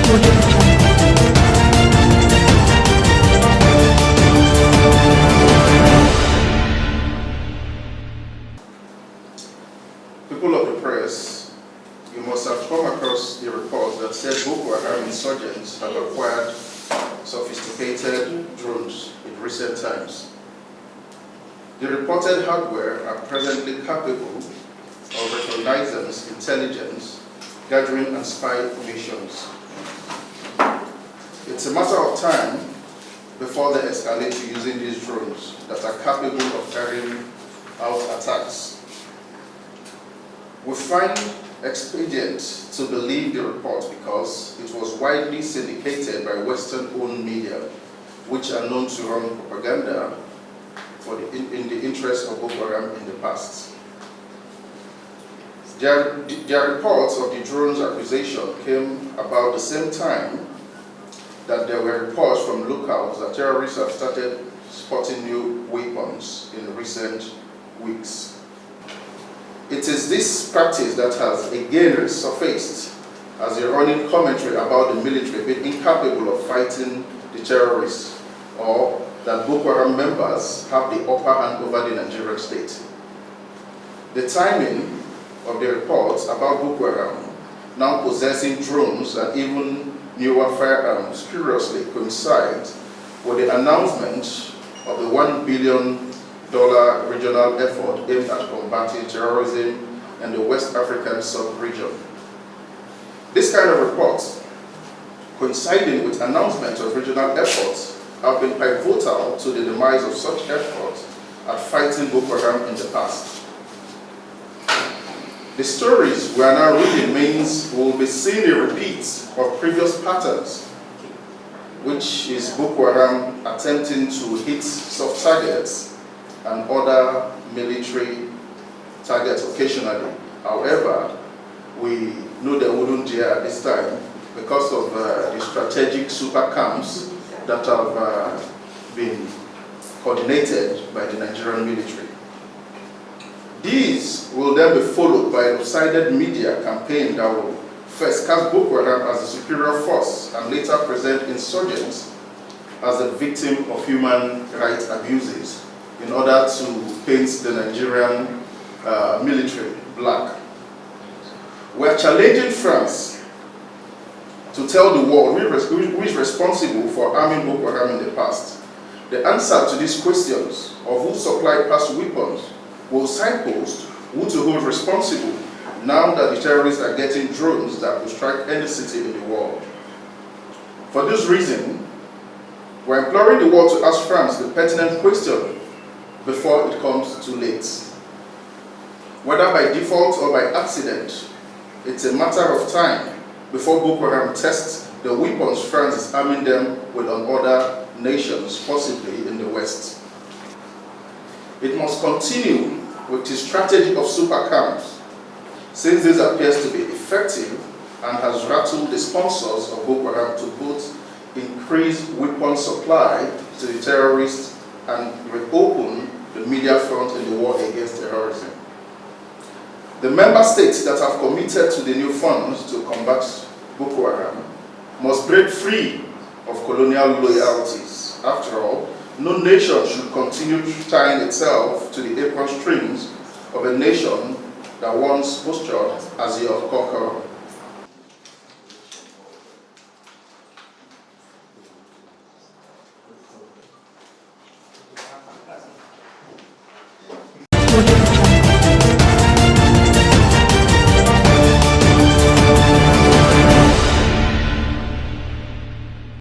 People of the press, you must have come across the report that said Boko Haram insurgents have acquired sophisticated drones in recent times. The reported hardware are presently capable of recognizing intelligence, gathering and spy missions. It's a matter of time before they escalate to using these drones that are capable of carrying out attacks. We find expedient to believe the report because it was widely syndicated by Western-owned media, which are known to run propaganda in the interest of Boko Haram in the past. Their reports of the drones acquisition came about the same time that there were reports from locals that terrorists have started spotting new weapons in recent weeks. It is this practice that has again resurfaced as a running commentary about the military being incapable of fighting the terrorists, or that Boko Haram members have the upper hand over the Nigerian state. The timing of the reports about Boko Haram now possessing drones and even newer firearms curiously coincides with the announcement of the $1 billion regional effort aimed at combating terrorism in the West African sub-region. This kind of reports, coinciding with announcements of regional efforts, have been pivotal to the demise of such efforts at fighting Boko Haram in the past. The stories we are now reading means we will be seeing a repeat of previous patterns, which is Boko Haram attempting to hit soft targets and other military targets occasionally. However, we know they wouldn't dare at this time because of the strategic super camps that have been coordinated by the Nigerian military. These will then be followed by a lopsided media campaign that will first cast Boko Haram as a superior force and later present insurgents as a victim of human rights abuses in order to paint the Nigerian military black. We are challenging France to tell the world who is responsible for arming Boko Haram in the past. The answer to these questions of who supplied past weapons will signpost who to hold responsible now that the terrorists are getting drones that will strike any city in the world. For this reason, we're imploring the world to ask France the pertinent question before it comes too late. Whether by default or by accident, it's a matter of time before Boko Haram tests the weapons France is arming them with on other nations, possibly in the West. It must continue with the strategy of super camps, since this appears to be effective and has rattled the sponsors of Boko Haram to both increase weapon supply to the terrorists and reopen the media front in the war against terrorism. The member states that have committed to the new funds to combat Boko Haram must break free of colonial loyalties. After all, no nation should continue tying itself to the apron strings of a nation that once postured as your conqueror.